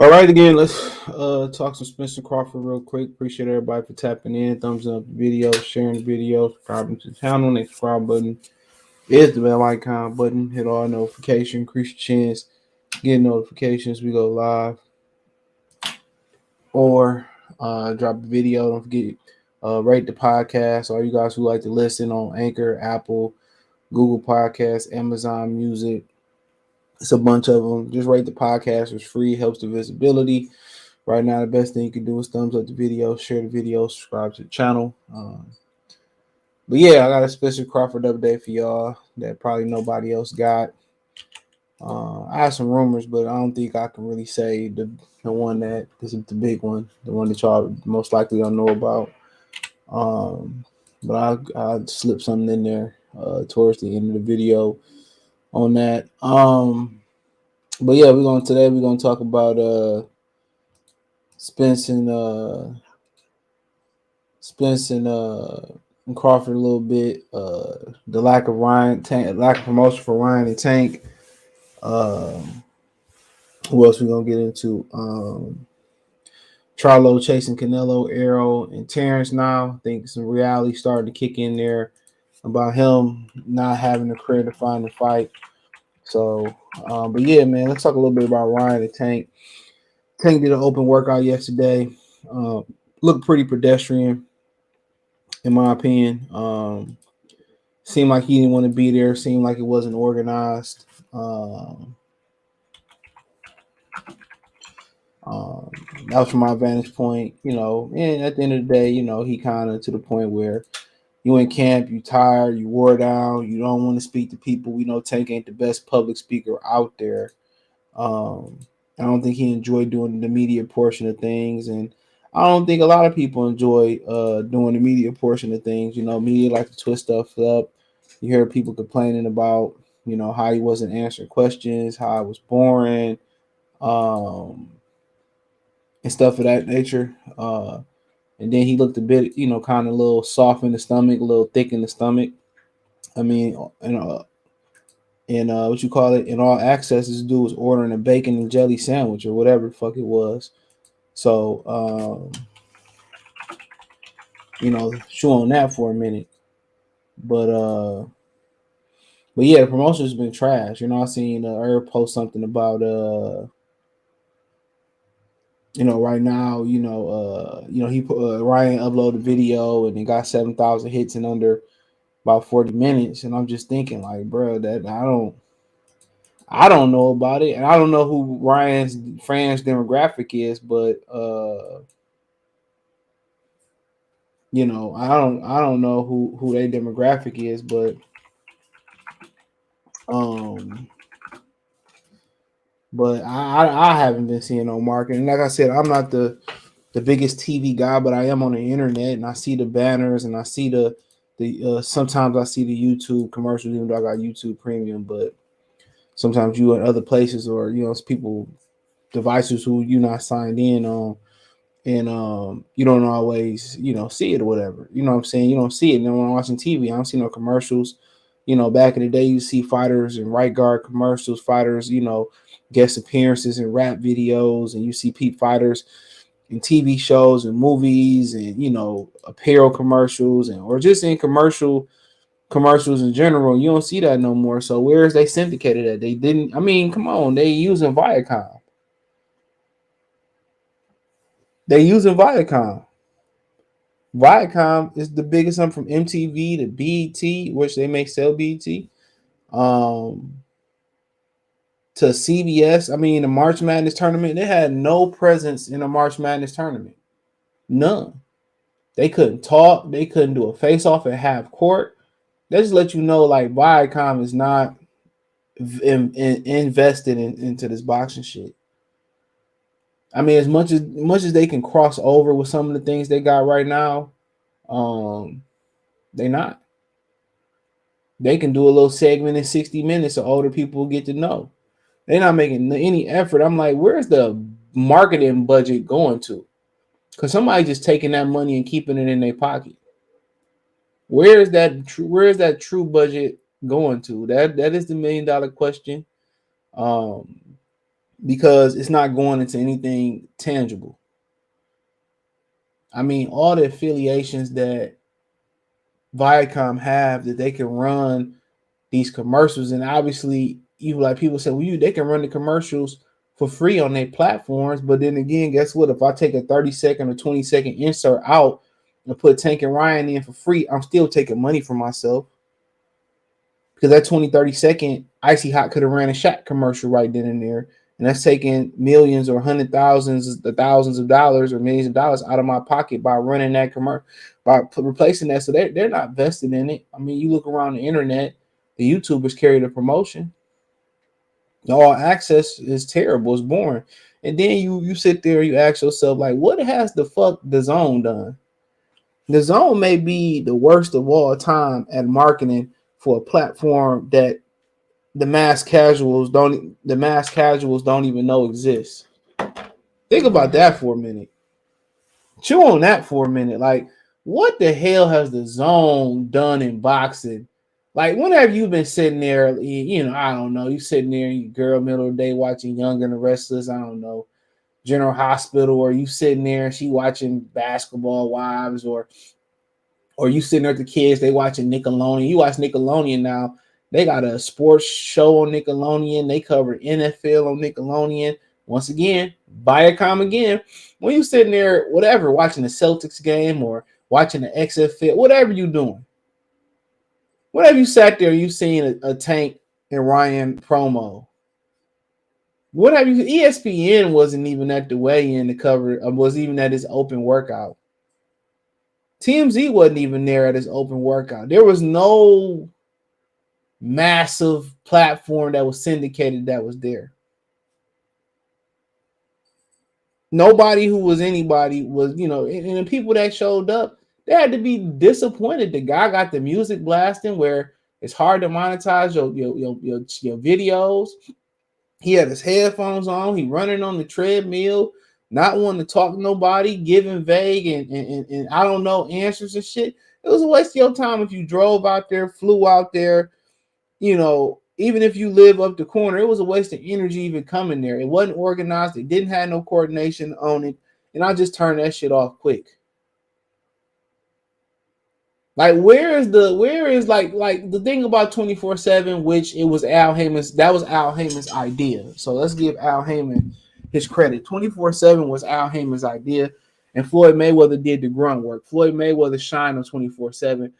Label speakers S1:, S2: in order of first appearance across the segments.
S1: All right, again, let's talk some Spence and Crawford real quick. Appreciate everybody for tapping in, thumbs up the video, sharing the video, subscribing to the channel. And the subscribe button is the bell icon button. Hit all notifications, increase your chance, get notifications. We go live or drop a video. Don't forget rate the podcast. All you guys who like to listen on Anchor, Apple, Google Podcasts, Amazon Music. It's a bunch of them. Just rate the podcast. It's free, helps the visibility. Right now, the best thing you can do is thumbs up the video, share the video, subscribe to the channel. But yeah, I got a special Crawford update for y'all that probably nobody else got. I have some rumors, but I don't think I can really say the one that this is the big one, the one that y'all most likely don't know about. But I'll slip something in there towards the end of the video on that. But yeah, we're gonna talk about Spence and Crawford a little bit. The lack of promotion for Ryan and Tank. Who else we gonna get into? Charlo chasing Canelo, Errol, and Terence now. I think some reality starting to kick in there about him not having a career to find a fight. So, but yeah, man, let's talk a little bit about Ryan and Tank. Tank did an open workout yesterday. Looked pretty pedestrian, in my opinion. Seemed like he didn't want to be there. Seemed like it wasn't organized. That was from my vantage point, and at the end of the day, he kind of to the point where you in camp, you tired, you wore down, you don't want to speak to people. We know Tank ain't the best public speaker out there. I don't think he enjoyed doing the media portion of things, and I don't think a lot of people enjoy doing the media portion of things. Media like to twist stuff up. You hear people complaining about, how he wasn't answering questions, how it was boring, and stuff of that nature. And then he looked a bit, kind of a little soft in the stomach, a little thick in the stomach. I mean, and what you call it, in all access, this dude was ordering a bacon and jelly sandwich or whatever the fuck it was. So, chew on that for a minute. But yeah, the promotion's been trash. I seen Errol post something about right now, he put Ryan uploaded a video and it got 7,000 hits in under about 40 minutes, and I'm just thinking like, bro, that I don't know about it, and I don't know who Ryan's fans demographic is, but I don't know who their demographic is, but I haven't been seeing no marketing. Like I said, I'm not the biggest TV guy, but I am on the internet and I see the banners and I see the sometimes I see the YouTube commercials, even though I got YouTube Premium, but sometimes you at other places or it's people devices who you're not signed in on, and you don't always see it or whatever. You know what I'm saying? You don't see it. And then when I'm watching TV, I don't see no commercials. Back in the day, you see fighters and right guard commercials, fighters, guest appearances and rap videos, and you see fighters in TV shows and movies and apparel commercials or just in commercials in general. You don't see that no more. So where is they syndicated at? They didn't. I mean, come on, they using Viacom. Viacom is the biggest one from MTV to BET, which they may sell BET, to CBS. I mean, the March Madness tournament, they had no presence in a March Madness tournament. None. They couldn't talk. They couldn't do a face-off at half court. They just let you know, like, Viacom is not invested into this boxing shit. I mean, as much as they can cross over with some of the things they got right now, they not. They can do a little segment in 60 minutes so older people get to know. They're not making any effort. I'm like, where's the marketing budget going to? Because somebody just taking that money and keeping it in their pocket. Where is that true budget going to? That is the $1 million question. because it's not going into anything tangible. I mean, all the affiliations that Viacom have that they can run these commercials, and obviously, you like people say, well, they can run the commercials for free on their platforms. But then again, guess what? If I take a 30-second or 20-second insert out and put Tank and Ryan in for free, I'm still taking money from myself. Because that 20-30 second Icy Hot could have ran a Shaq commercial right then and there. And that's taking millions or hundred thousands, the thousands of dollars or millions of dollars out of my pocket by running that commercial, by replacing that. So they're not vested in it. I mean, you look around the internet, the YouTubers carry the promotion. The all access is terrible. It's boring. And then you sit there, you ask yourself, like, what has the fuck the Zone done? The Zone may be the worst of all time at marketing for a platform that the mass casuals don't even know exists. Think about that for a minute. Chew on that for a minute. Like, what the hell has the Zone done in boxing? Like, when have you been sitting there, I don't know, you sitting there in your girl middle of the day watching Young and the Restless, I don't know, General Hospital, or you sitting there and she watching Basketball Wives, or you sitting there with the kids, they watching Nickelodeon. You watch Nickelodeon now, they got a sports show on Nickelodeon. They cover NFL on Nickelodeon. Once again, Viacom again. When you sitting there, whatever, watching the Celtics game or watching the XFL, whatever you doing, whatever you sat there, you seen a Tank and Ryan promo. What have you? ESPN wasn't even at the weigh-in to cover. Was even at his open workout. TMZ wasn't even there at his open workout. There was no massive platform that was syndicated that was there. Nobody who was anybody was, and the people that showed up, they had to be disappointed. The guy got the music blasting where it's hard to monetize your videos. He had his headphones on. He running on the treadmill, not wanting to talk to nobody, giving vague and I don't know answers and shit. It was a waste of your time if you drove out there, flew out there. Even if you live up the corner, it was a waste of energy even coming there. It wasn't organized. It didn't have no coordination on it. And I just turned that shit off quick. Like, where is like the thing about 24/7, which it was Al Heyman's, that was Al Heyman's idea. So let's give Al Heyman his credit. 24/7 was Al Heyman's idea, and Floyd Mayweather did the grunt work. Floyd Mayweather shined on 24/7,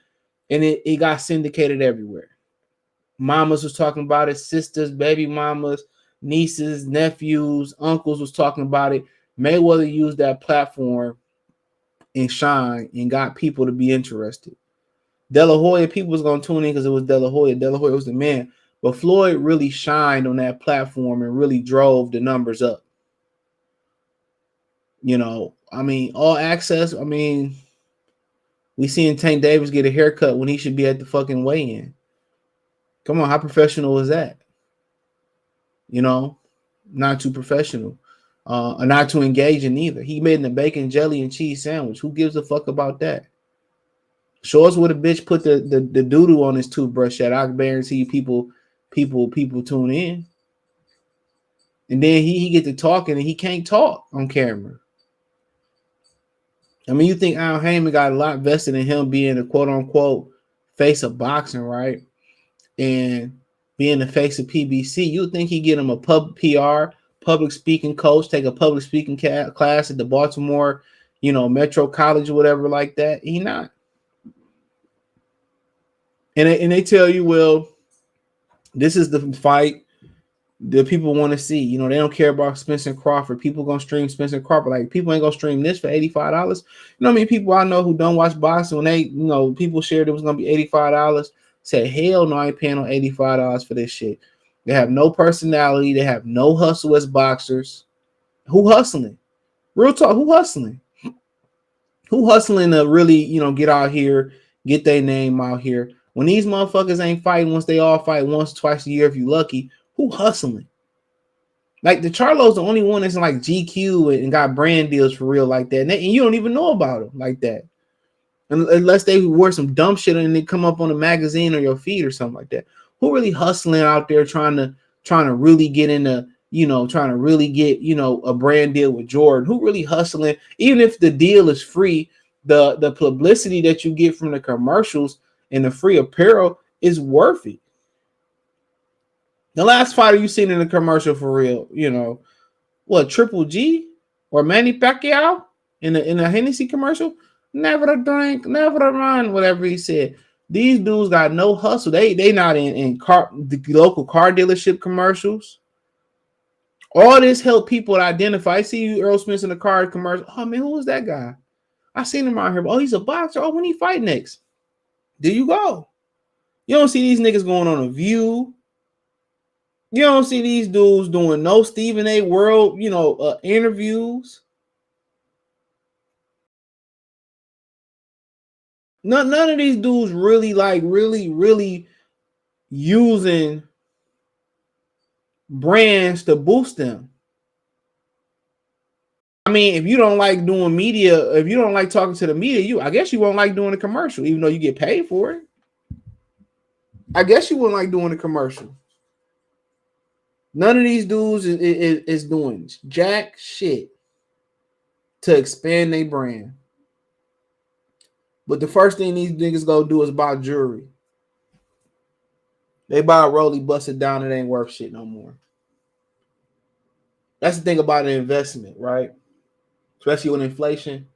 S1: and it got syndicated everywhere. Mamas was talking about it, sisters, baby mamas, nieces, nephews, uncles was talking about it. Mayweather used that platform and shine and got people to be interested. De La Hoya, people was going to tune in because it was De La Hoya. De La Hoya was the man. But Floyd really shined on that platform and really drove the numbers up. All access. We seen Tank Davis get a haircut when he should be at the fucking weigh-in. Come on, how professional is that? Not too professional. Not too engaging either. He made a bacon, jelly, and cheese sandwich. Who gives a fuck about that? Show us what a bitch put the doo-doo on his toothbrush at. I guarantee people tune in. And then he get to talking and he can't talk on camera. You think Al Heyman got a lot vested in him being a quote-unquote face of boxing, right? And being the face of PBC, you think he get him a PR, public speaking coach, take a public speaking class at the Baltimore, Metro College or whatever like that. He not. And they tell you, well, this is the fight that people want to see. They don't care about Spence and Crawford. People gonna stream Spence and Crawford. Like, people ain't gonna stream this for $85. People I know who don't watch boxing, when they, people shared it was gonna be $85, said, hell no, I ain't paying no $85 for this shit. They have no personality. They have no hustle as boxers. Who hustling? Real talk, who hustling? Who hustling to really, get out here, get their name out here? When these motherfuckers ain't fighting, once they all fight once, twice a year, if you lucky, who hustling? Like, the Charlo's the only one that's in like GQ and got brand deals for real like that. And you don't even know about them like that. Unless they wear some dumb shit and they come up on a magazine or your feed or something like that. Who really hustling out there trying to really get into trying to really get, a brand deal with Jordan, who really hustling, even if the deal is free, the publicity that you get from the commercials and the free apparel is worth it. The last fighter you seen in the commercial for real, what, Triple G or Manny Pacquiao in a Hennessy commercial? Never to drink, never to run, whatever he said. These dudes got no hustle. They not in the local car dealership commercials. All this help people identify. I see you, Errol Spence in the car commercial. Oh man, who is that guy? I seen him out here. Oh, he's a boxer. Oh, when he fight next? There you go. You don't see these niggas going on a View. You don't see these dudes doing no Stephen A. World, interviews. None of these dudes really using brands to boost them. I mean, if you don't like doing media, if you don't like talking to the media, I guess you won't like doing a commercial, even though you get paid for it. I guess you wouldn't like doing a commercial. None of these dudes is doing jack shit to expand their brand. But the first thing these niggas go do is buy jewelry. They buy a Rollie, bust it down, it ain't worth shit no more. That's the thing about an investment, right? Especially with inflation.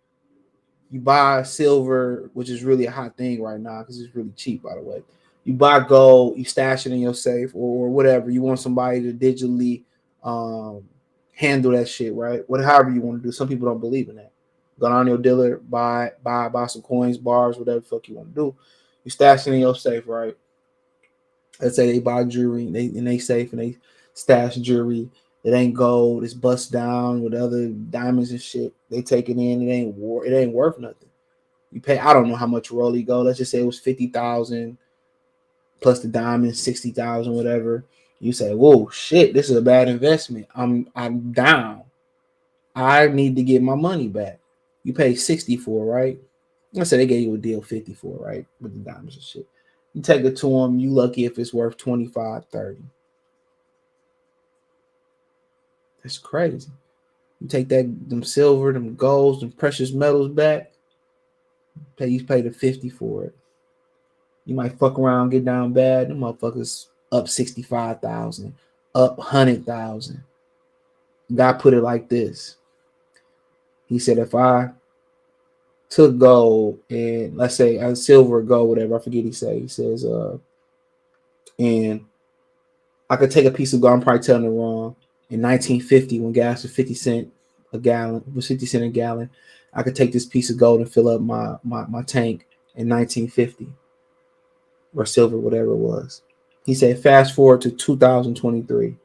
S1: You buy silver, which is really a hot thing right now because it's really cheap, by the way. You buy gold, you stash it in your safe or whatever. You want somebody to digitally handle that shit, right? However you want to do. Some people don't believe in that. Go down to your dealer, buy some coins, bars, whatever the fuck you want to do. You stash it in your safe, right? Let's say they buy jewelry and they safe and they stash jewelry. It ain't gold. It's bust down with other diamonds and shit. They take it in. It ain't worth nothing. You pay. I don't know how much Rollie go. Let's just say it was 50,000 plus the diamonds, 60,000, whatever. You say, whoa, shit, this is a bad investment. I'm down. I need to get my money back. You pay 60 for, right? Let's say they gave you a deal 50 for, right? With the diamonds and shit. You take it to them. You lucky if it's worth 25, 30. That's crazy. You take them silver, them golds, them precious metals back. You pay the 50 for it. You might fuck around, get down bad. Them motherfuckers up 65,000, up 100,000. God put it like this. He said, if I took gold and let's say a silver, gold, whatever, I forget he says, and I could take a piece of gold, I'm probably telling it wrong. In 1950, when gas was 50 cents a gallon, I could take this piece of gold and fill up my tank in 1950 or silver, whatever it was. He said, fast forward to 2023,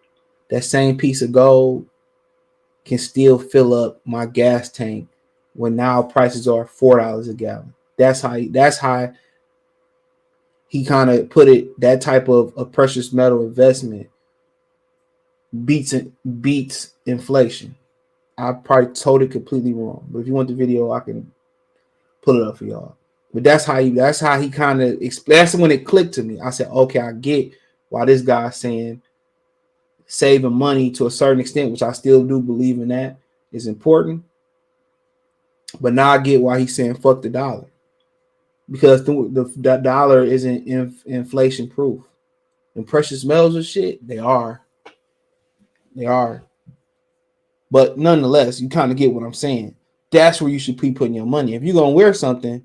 S1: that same piece of gold can still fill up my gas tank when now prices are $4 a gallon. That's how he kind of put it. That type of a precious metal investment beats inflation. I probably told it completely wrong, but if you want the video, I can pull it up for y'all. But that's how he kind of explained. That's when it clicked to me. I said, okay, I get why this guy's saying saving money to a certain extent, which I still do believe in that is important. But now I get why he's saying fuck the dollar, because the dollar isn't inflation proof. And precious metals and shit, they are. But nonetheless, you kind of get what I'm saying. That's where you should be putting your money. If you're gonna wear something,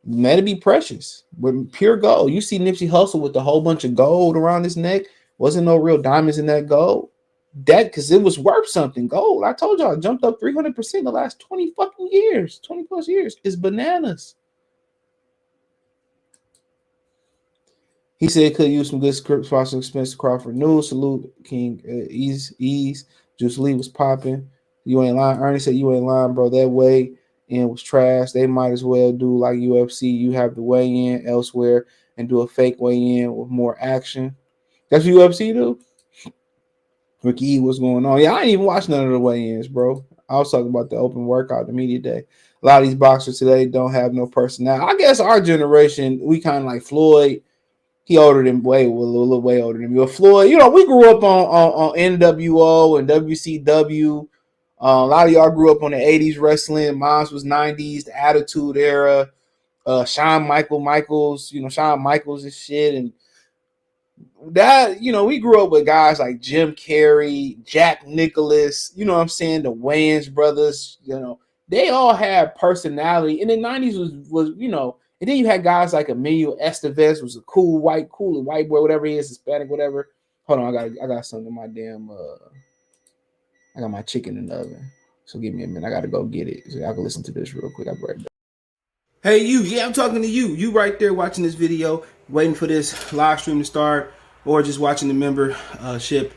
S1: let it be precious, with pure gold. You see Nipsey Hussle with a whole bunch of gold around his neck. Wasn't no real diamonds in that gold. That because it was worth something. Gold, I told y'all, jumped up 300% the last 20 fucking years, 20 plus years. It's bananas. He said could use some good script sponsoring Spence Crawford news. Salute King Ease. Juice Lee was popping. You ain't lying. Ernie said you ain't lying, bro. That weigh in was trash. They might as well do like UFC. You have the weigh in elsewhere and do a fake weigh in with more action. That's what UFC do. Ricky E, what's going on? Yeah, I ain't even watched none of the weigh-ins, bro. I was talking about the open workout, the media day. A lot of these boxers today don't have no personality. I guess our generation, we kind of like Floyd. He older than a little way older than me. But Floyd, we grew up on NWO and WCW. A lot of y'all grew up on the 80s wrestling. Mine was 90s, the Attitude Era. Shawn Michaels, Shawn Michaels and shit. And that, we grew up with guys like Jim Carrey, Jack Nicholas, what I'm saying? The Wayans brothers, they all had personality. In the 90s was and then you had guys like Emilio Estevez, was a cool white boy, whatever he is, Hispanic, whatever. Hold on, I got something in my damn I got my chicken in the oven. So give me a minute. I gotta go get it. So I can listen to this real quick. I'll be right back. Hey you, yeah, I'm talking to you. You right there watching this video, waiting for this live stream to start, or just watching the membership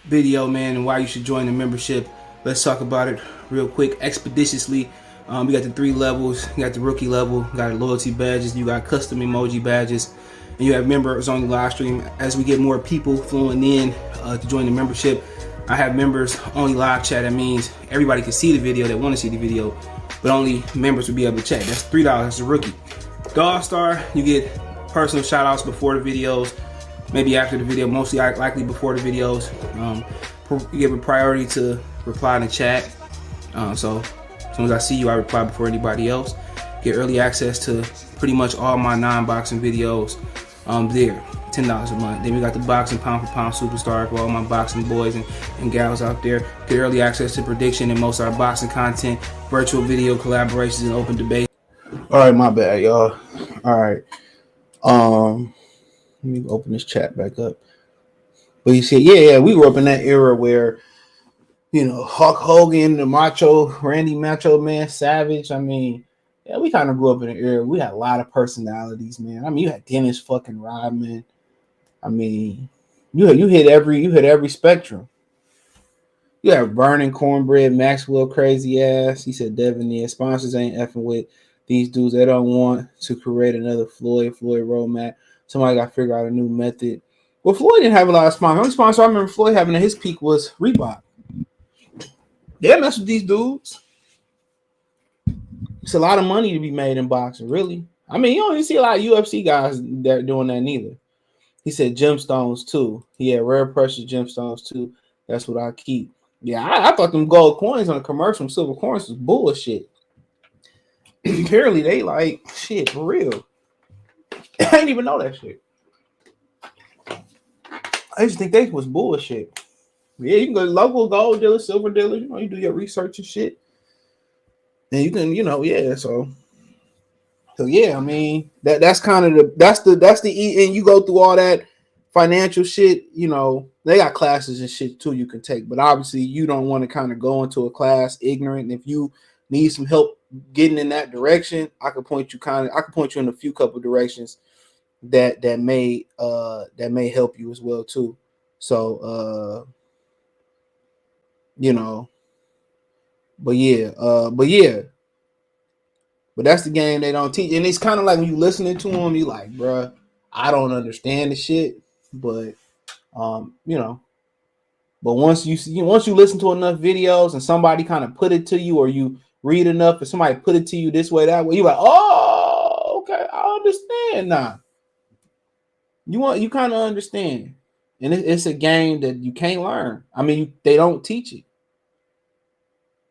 S1: video, man, and why you should join the membership. Let's talk about it real quick, expeditiously. We got the 3 levels. You got the rookie level, you got loyalty badges, you got custom emoji badges, and you have members on the live stream. As we get more people flowing in to join the membership, I have members only live chat. That means everybody can see the video that want to see the video, but only members will be able to chat. That's $3. That's a rookie. Dog Star, you get personal shout outs before the videos, maybe after the video, mostly likely before the videos. You give a priority to reply in the chat. So as soon as I see you, I reply before anybody else. Get early access to pretty much all my non-boxing videos there. $10 a month. Then we got the boxing pound for pound superstar for all my boxing boys and gals out there. Get early access to prediction and most of our boxing content, virtual video collaborations, and open debate. All right, my bad, y'all. All right. Let me open this chat back up. But you see, yeah, we grew up in that era where, Hulk Hogan, the Randy Macho Man Savage. I mean, yeah, we kind of grew up in an era. We had a lot of personalities, man. I mean, you had Dennis fucking Rodman. I mean, you hit every spectrum. You have Burning Cornbread, Maxwell crazy ass. He said Devin, yeah, sponsors ain't effing with these dudes. They don't want to create another Floyd roadmap. Somebody got to figure out a new method. Well, Floyd didn't have a lot of sponsors. The only sponsor I remember Floyd having at his peak was Reebok. They mess with these dudes. It's a lot of money to be made in boxing, really. I mean, you don't even see a lot of UFC guys that doing that neither. He said gemstones too. He had rare precious gemstones too. That's what I keep. Yeah, I thought them gold coins on the commercial, silver coins was bullshit. Apparently they like shit for real. I didn't even know that shit. I used to think they was bullshit. Yeah, you can go to local gold dealer, silver dealer. You do your research and shit. And you can, yeah. So yeah, I mean that's kind of that's the and you go through all that financial shit. They got classes and shit too you can take, but obviously you don't want to kind of go into a class ignorant. And if you need some help getting in that direction, I can point you in a few couple directions that may help you as well too. So but that's the game they don't teach. And it's kind of like when you listening to them, you like, bruh, I don't understand the shit. But but once you listen to enough videos and somebody kind of put it to you, or you read enough and somebody put it to you this way, that way, you're like, oh, okay, I understand now. You kind of understand. And it's a game that you can't learn. I mean, they don't teach it.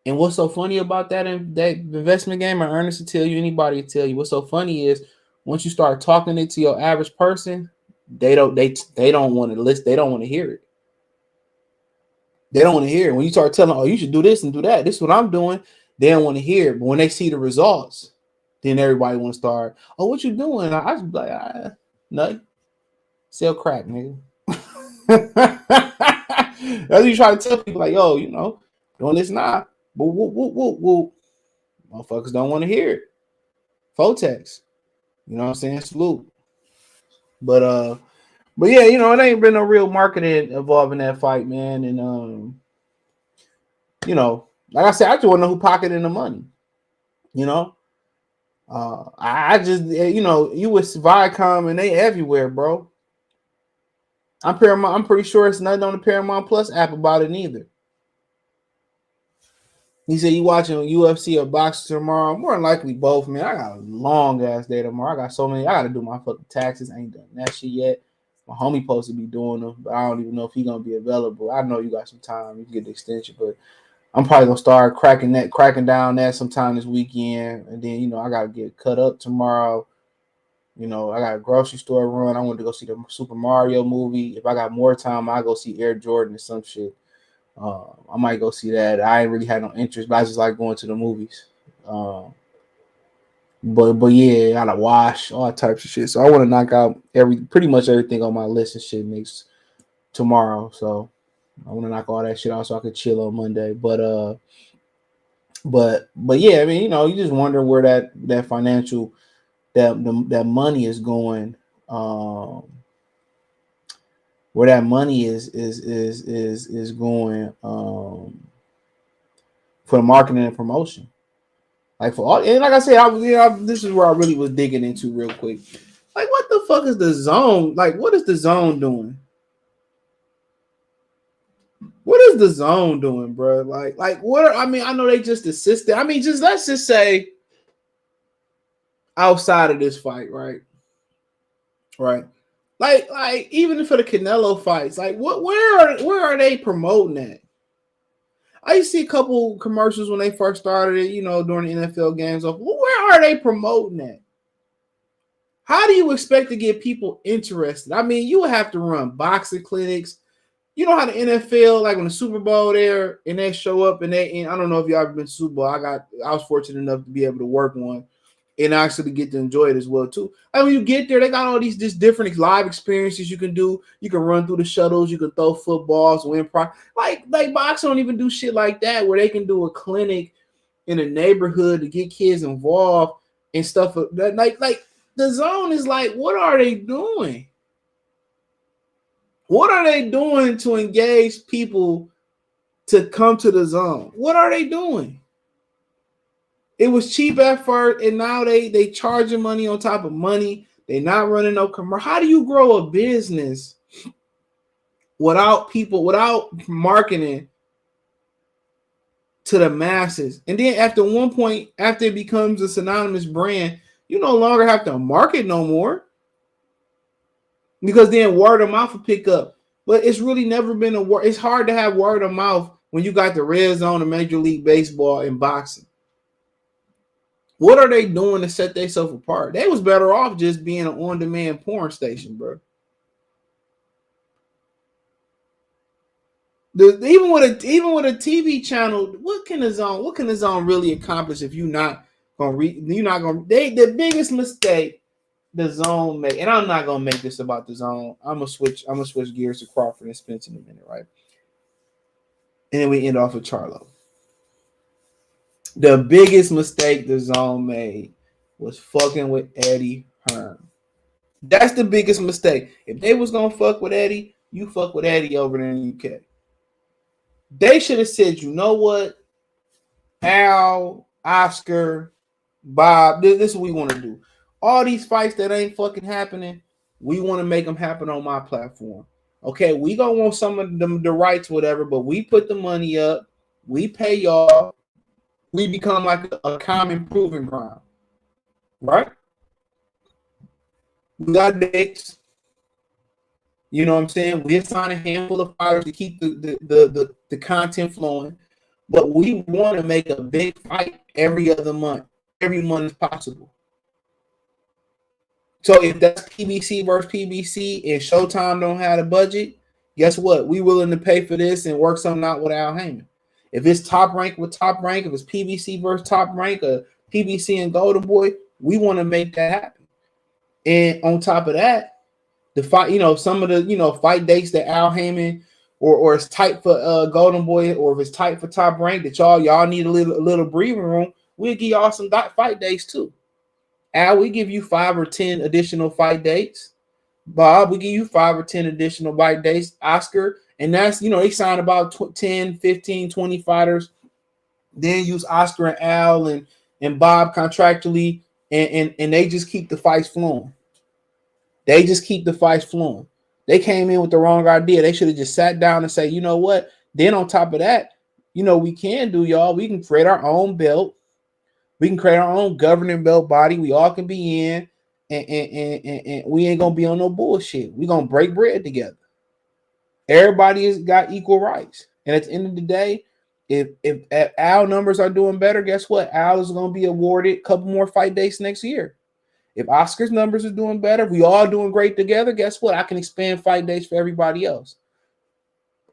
S1: And what's so funny about that investment game, or Ernest will tell you, anybody will tell you, what's so funny is once you start talking it to your average person, they don't want to listen. They don't want to hear it. They don't want to hear it. When you start telling them, oh, you should do this and do that, this is what I'm doing, they don't want to hear it. But when they see the results, then everybody want to start, oh, what you doing? I just like, nothing. Sell crack, nigga. That's what you try to tell people, like, yo, doing this now. But whoop. Motherfuckers don't want to hear it. Fotex. You know what I'm saying? Salute. But yeah, it ain't been no real marketing involved in that fight, man. And like I said, I just want to know who pocketing the money. I just you with Viacom and they everywhere, bro. I'm pretty sure it's nothing on the Paramount Plus app about it neither. He said, "You watching UFC or boxing tomorrow?" More than likely both, man. I got a long ass day tomorrow. I got so many. I got to do my fucking taxes. I ain't done that shit yet. My homie supposed to be doing them, but I don't even know if he gonna be available. I know you got some time. You can get the extension, but I'm probably gonna start cracking down that sometime this weekend, and then I gotta get cut up tomorrow. I got a grocery store run. I want to go see the Super Mario movie. If I got more time, I go see Air Jordan or some shit. I might go see that. I ain't really had no interest, but I just like going to the movies. But yeah, I gotta wash all types of shit. So I want to knock out pretty much everything on my list and shit next tomorrow. So I want to knock all that shit out so I could chill on Monday. But yeah, I mean, you just wonder where that financial that money is going. Where that money is going for the marketing and promotion. Like for all, and like I said, this is where I really was digging into real quick. Like, what the fuck is the zone? Like, what is the zone doing? What is the zone doing, bro? Like what? I mean, I know they just assisted. I mean, let's just say outside of this fight, right? Right. Like even for the Canelo fights, like where are they promoting that? I used to see a couple commercials when they first started it, during the NFL games. Where are they promoting that? How do you expect to get people interested? I mean, you would have to run boxing clinics. You know how the NFL, like when the Super Bowl there, and they show up and I don't know if y'all ever been to Super Bowl. I was fortunate enough to be able to work one and actually get to enjoy it as well too. I mean, you get there, they got all these just different live experiences you can do. You can run through the shuttles, you can throw footballs, win prize. Like boxing don't even do shit like that, where they can do a clinic in a neighborhood to get kids involved and stuff. Like the zone is like, what are they doing? What are they doing to engage people to come to the zone? What are they doing? It was cheap at first, and now they charging money on top of money. They're not running no commercial. How do you grow a business without marketing to the masses? And then after one point, after it becomes a synonymous brand, you no longer have to market no more, because then word of mouth will pick up. But it's really never been it's hard to have word of mouth when you got the red zone of Major League Baseball and boxing. What are they doing to set themselves apart? They was better off just being an on-demand porn station, bro. Even with a TV channel, what can the zone really accomplish if you're not gonna the biggest mistake the zone made, and I'm not gonna make this about the zone. I'm gonna switch gears to Crawford and Spence in a minute, right? And then we end off with Charlo. The biggest mistake the zone made was fucking with Eddie Hearn. That's the biggest mistake. If they was gonna fuck with Eddie, you fuck with Eddie over there in the UK. They should have said, you know what, Al, Oscar, Bob, this is what we want to do. All these fights that ain't fucking happening, we want to make them happen on my platform. Okay, we gonna want some of them the rights, whatever, but we put the money up, we pay y'all. We become like a common proving ground, right? We got dates. You know what I'm saying? We assign a handful of fighters to keep the content flowing, but we want to make a big fight every other month. Every month is possible. So if that's PBC versus PBC and Showtime don't have the budget, guess what? We willing to pay for this and work something out with Al Heyman. If it's top rank with top rank, if it's PBC versus top rank, or PBC and Golden Boy, we want to make that happen. And on top of that, the fight, some of the fight dates that Al Heyman or it's tight for Golden Boy, or if it's tight for top rank that y'all need a little breathing room, we'll give y'all some fight dates too. Al, we give you 5 or 10 additional fight dates. Bob, we give you 5 or 10 additional fight dates. Oscar, and that's, they sign about 10, 15, 20 fighters. Then use Oscar and Al and Bob contractually, and they just keep the fights flowing. They came in with the wrong idea. They should have just sat down and say, you know what? Then on top of that, we can do, y'all. We can create our own belt. We can create our own governing belt body. We all can be in, and we ain't gonna be on no bullshit. We gonna break bread together. Everybody has got equal rights. And at the end of the day, if Al numbers are doing better, guess what? Al is gonna be awarded a couple more fight dates next year. If Oscar's numbers are doing better, we all doing great together, guess what? I can expand fight dates for everybody else.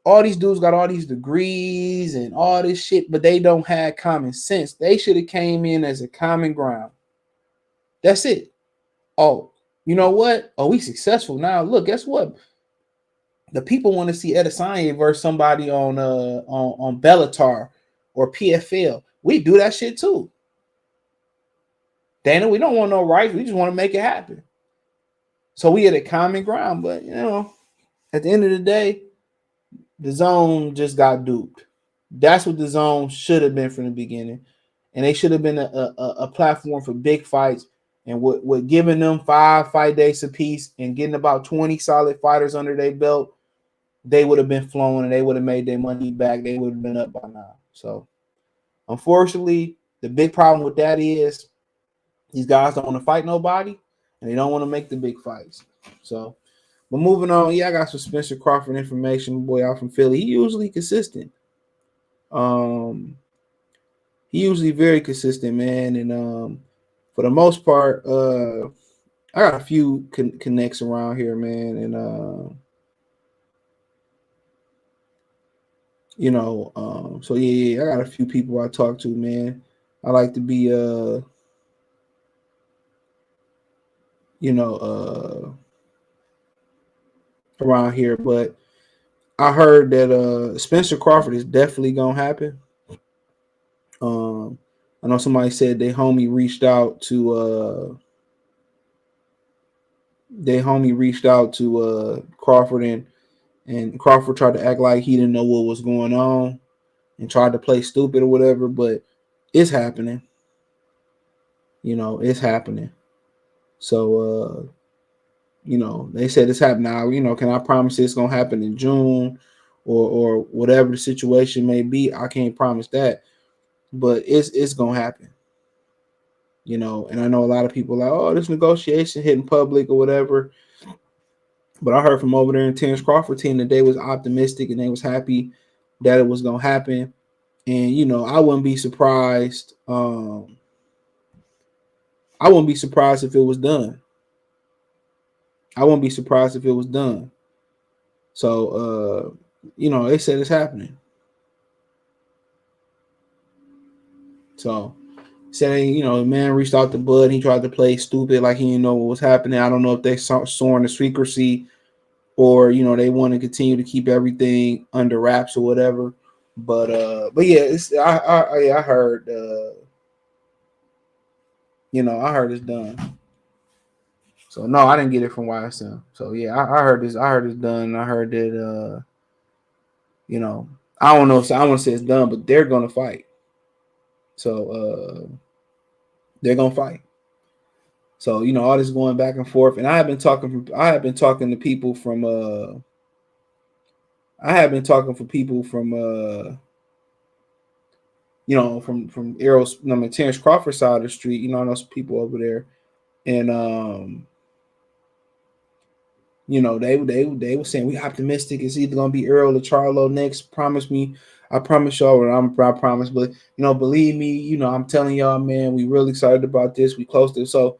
S1: All these dudes got all these degrees and all this shit, but they don't have common sense. They should have came in as a common ground. That's it. Oh, you know what? Oh, we successful now. Look, guess what? The people want to see Adesanya versus somebody on Bellator or PFL. We do that shit too. Dana, we don't want no rights. We just want to make it happen. So we at a common ground, but at the end of the day, the zone just got duped. That's what the zone should have been from the beginning, and they should have been a platform for big fights. And with giving them 5 fight days apiece and getting about 20 solid fighters under their belt, they would have been flowing and they would have made their money back. They would have been up by now. So, unfortunately, the big problem with that is these guys don't want to fight nobody and they don't want to make the big fights. So, but moving on, I got some Spencer Crawford information, boy, out from Philly. He usually consistent. He usually very consistent, man. And for the most part, I got a few connects around here, man. And so yeah, I got a few people I talk to, man. I like to be around here, but I heard that Spencer Crawford is definitely gonna happen. I know somebody said their homie reached out to Crawford, and Crawford tried to act like he didn't know what was going on and tried to play stupid or whatever, but it's happening. It's happening. So they said it's happening now. Can I promise it's gonna happen in June or whatever the situation may be? I can't promise that, but it's gonna happen. And I know a lot of people are like, oh, this negotiation hitting public or whatever. But I heard from over there in Terence Crawford team that they was optimistic and they was happy that it was gonna happen. And I wouldn't be surprised. I wouldn't be surprised if it was done. So they said it's happening. So saying, the man reached out to Bud. He tried to play stupid like he didn't know what was happening. I don't know if they sworn to secrecy or, they want to continue to keep everything under wraps or whatever. But yeah, I heard, I heard it's done. So no, I didn't get it from YSM. So yeah, I heard this. I heard it's done. I heard that, I don't know if I want to say it's done, but they're gonna fight. So they're gonna fight. So all this going back and forth, and I have been talking to people from from Errol's, Terence Crawford side of the street. I know some people over there, and they were saying we optimistic. It's either gonna be Errol or Charlo next. Promise me. I promise y'all, or I promise, but believe me, I'm telling y'all, man, we really excited about this. We close to it. So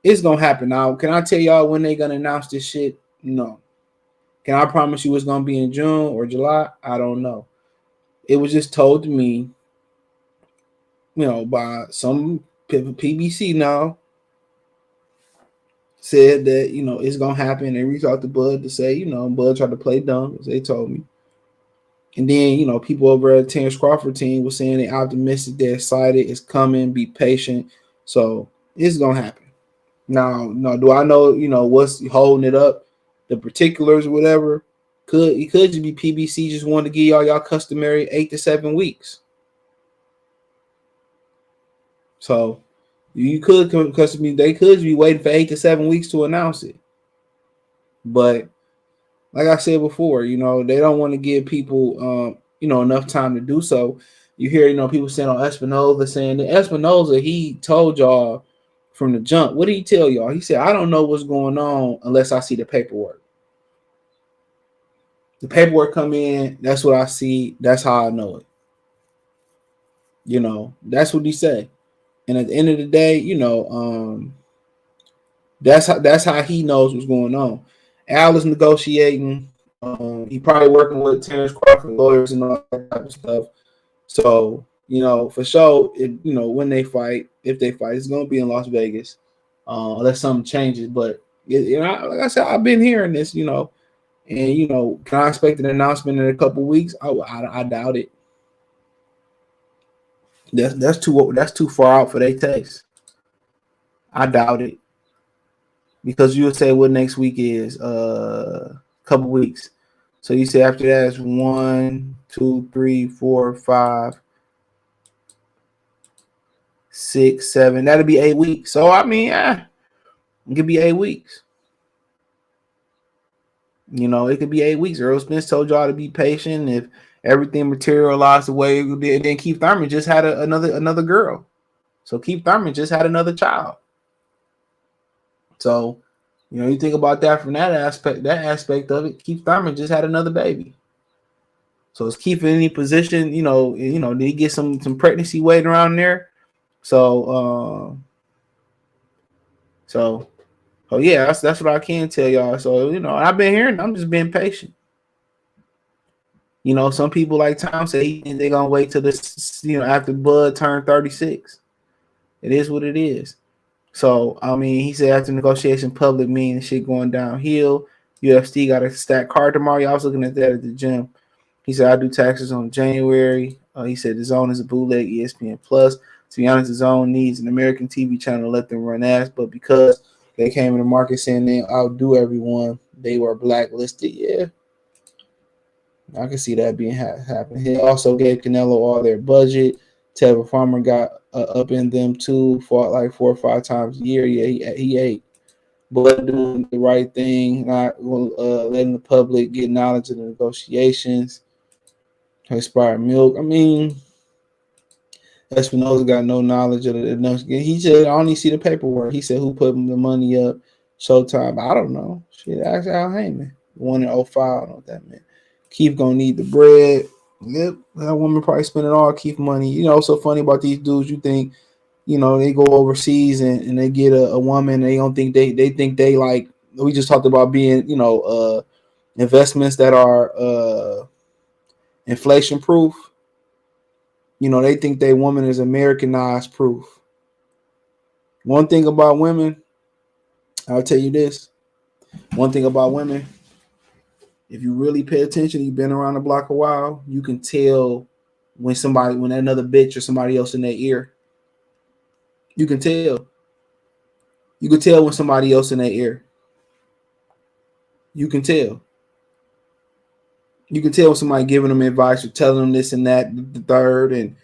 S1: it's gonna happen. Now, can I tell y'all when they're gonna announce this shit? No. Can I promise you it's gonna be in June or July? I don't know. It was just told to me, by some PBC now, said that it's gonna happen. They reached out to Bud to say, Bud tried to play dumb, as they told me. And then, people over at Terence Crawford team was saying they're optimistic, they're excited, it's coming, be patient. So it's gonna happen. Now, do I know, what's holding it up, the particulars or whatever? It could just be PBC just wanted to give y'all customary 8 to 7 weeks. So you could they could be waiting for 8 to 7 weeks to announce it. But like I said before, they don't want to give people enough time to do so. You hear, people saying on Espinoza saying that Espinoza, he told y'all from the jump. What did he tell y'all? He said, I don't know what's going on unless I see the paperwork. The paperwork come in, that's what I see. That's how I know it. That's what he said. And at the end of the day, that's how he knows what's going on. Al is negotiating. He probably working with Terence Crawford lawyers and all that type of stuff. So, for sure, when they fight, if they fight, it's going to be in Las Vegas, unless something changes. But, like I said, I've been hearing this, and, can I expect an announcement in a couple weeks? I doubt it. That's too far out for their taste. I doubt it. Because you would say what next week is, couple weeks. So you say after that is 1, 2, 3, 4, 5, 6, 7. That'll be 8 weeks. So I mean, it could be 8 weeks. It could be 8 weeks. Errol Spence told y'all to be patient. If everything materialized the way it did, then Keith Thurman just had another girl. So Keith Thurman just had another child. So, you think about that from that aspect of it. Keith Thurman just had another baby. So is Keith in any position? Did he get some pregnancy weight around there? So, yeah, that's what I can tell y'all. So, I've been hearing. I'm just being patient. Some people like Tom say they're gonna wait till this, after Bud turned 36. It is what it is. So, I mean, he said after negotiation, public meeting, shit going downhill. UFC got a stacked card tomorrow. I was looking at that at the gym. He said, I do taxes on January. He said, the Zone is a bootleg ESPN Plus. To be honest, the Zone needs an American TV channel to let them run ads. But because they came in the market saying they outdo everyone, they were blacklisted. Yeah. I can see that being happening. He also gave Canelo all their budget. Tevin Farmer got up in them too, fought like 4 or 5 times a year. Yeah, he ate. But doing the right thing, not letting the public get knowledge of the negotiations. Expired milk. I mean, Espinoza got no knowledge of the. He said, I only see the paperwork. He said, who put the money up? Showtime. I don't know. Shit, ask Al Heyman. 1 in 05. I don't know what that meant. Keith gonna need the bread. Yep, that woman probably spending all Keith money. So funny about these dudes. You think, they go overseas and they get a woman. They don't think they think they like. We just talked about being, investments that are inflation proof. They think they woman is Americanized proof. One thing about women, I'll tell you this. One thing about women. If you really pay attention, you've been around the block a while, you can tell when another bitch or somebody else in their ear. You can tell. You can tell when somebody else in their ear. You can tell. You can tell when somebody giving them advice or telling them this and that, the third, and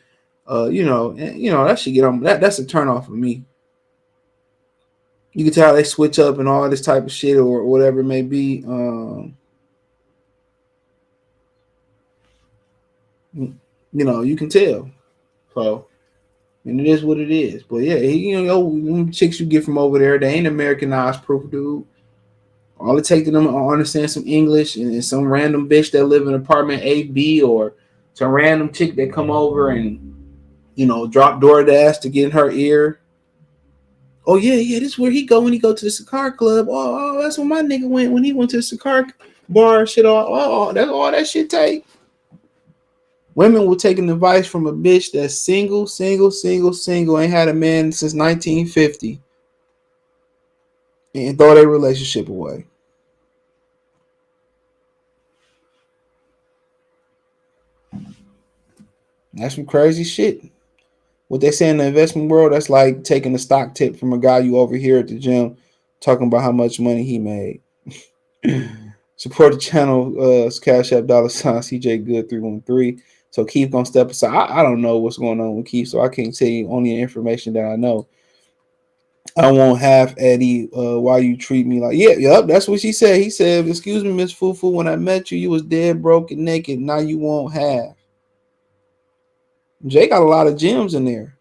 S1: that should get on. That's a turn off for me. You can tell how they switch up and all this type of shit or whatever it may be. You can tell. So, and it is what it is. But yeah, chicks you get from over there, they ain't Americanized proof, dude. All it takes to them to understand some English and some random bitch that live in apartment A, B, or some random chick that come over and, drop DoorDash to get in her ear. Oh, yeah, this is where he go when he go to the cigar club. Oh, that's where my nigga went when he went to the cigar bar. Shit, that's all that shit take. Women will take an advice from a bitch that's single, ain't had a man since 1950, and throw their relationship away. That's some crazy shit. What they say in the investment world, that's like taking a stock tip from a guy you over here at the gym talking about how much money he made. Support the channel, Cash App $ CJ Good 313. So Keith gonna step aside. I don't know what's going on with Keith, so I can't tell you only the information that I know. I won't have Eddie. Why you treat me like? Yep. That's what she said. He said, "Excuse me, Miss Fufu. When I met you, you was dead, broke, and naked. Now you won't have." Jay got a lot of gems in there.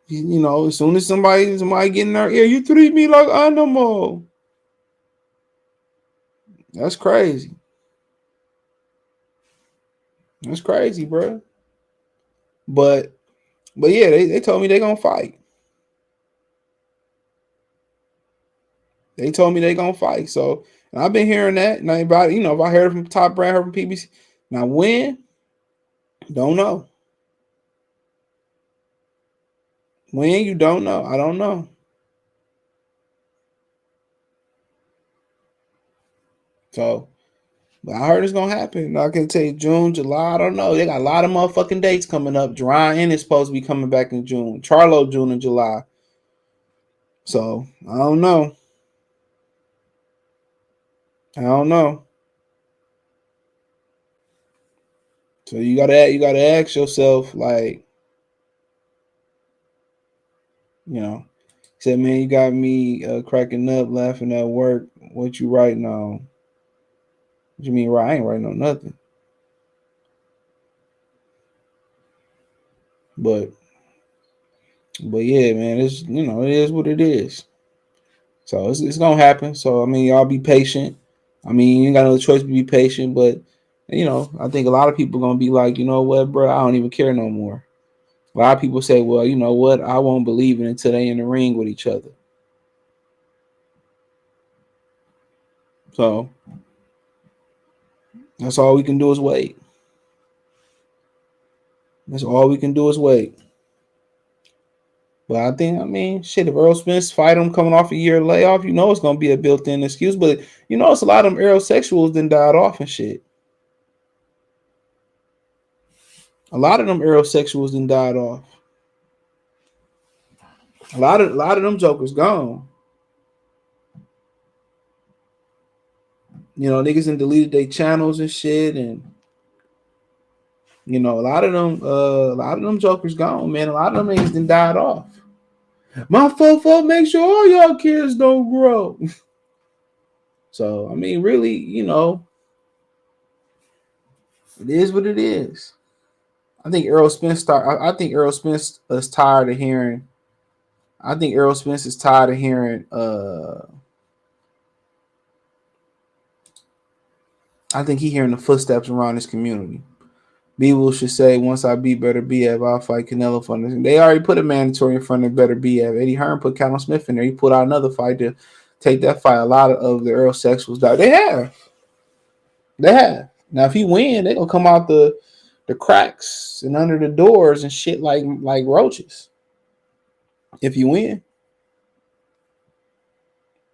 S1: You know, as soon as somebody get in their ear, you treat me like animal. That's crazy. That's crazy, bro. But yeah, they told me they gonna fight. They told me they gonna fight. So and I've been hearing that. And anybody, if I heard it from Top Brand, heard from PBC. Now when? Don't know. When you don't know. I don't know. So but I heard it's gonna happen. I can tell you June, July, I don't know. They got a lot of motherfucking dates coming up. Ryan is supposed to be coming back in June. Charlo, June and July. So I don't know. I don't know. So you gotta ask yourself, like, said, man, you got me cracking up, laughing at work. What you writing on? What you mean, right? I ain't writing on nothing. But yeah, man, it's it is what it is. So it's gonna happen. So I mean, y'all be patient. I mean, you ain't got no choice but be patient. But I think a lot of people gonna be like, you know what, bro, I don't even care no more. A lot of people say, well, you know what, I won't believe it until they in the ring with each other. So that's all we can do is wait. That's all we can do is wait. But I mean, shit, if Errol Spence fight him coming off a year layoff, it's going to be a built in excuse. But, it's a lot of them aerosexuals then died off and shit. A lot of them aerosexuals then died off. A lot of them jokers gone. Niggas then deleted their channels and shit. And, a lot of them jokers gone, man. A lot of them niggas then died off. My fofo make sure all y'all kids don't grow. So, I mean, really, it is what it is. I think Errol Spence I think Errol Spence is tired of hearing. I think Errol Spence is tired of hearing. I think he's hearing the footsteps around his community. B-Will should say, once I beat Better BF, I'll fight Canelo for this. They already put a mandatory in front of Better BF. Eddie Hearn put Callum Smith in there. He put out another fight to take that fight. A lot of the Earl sexuals died. They have. Now, if he win, they're going to come out the cracks and under the doors and shit like roaches. If you win,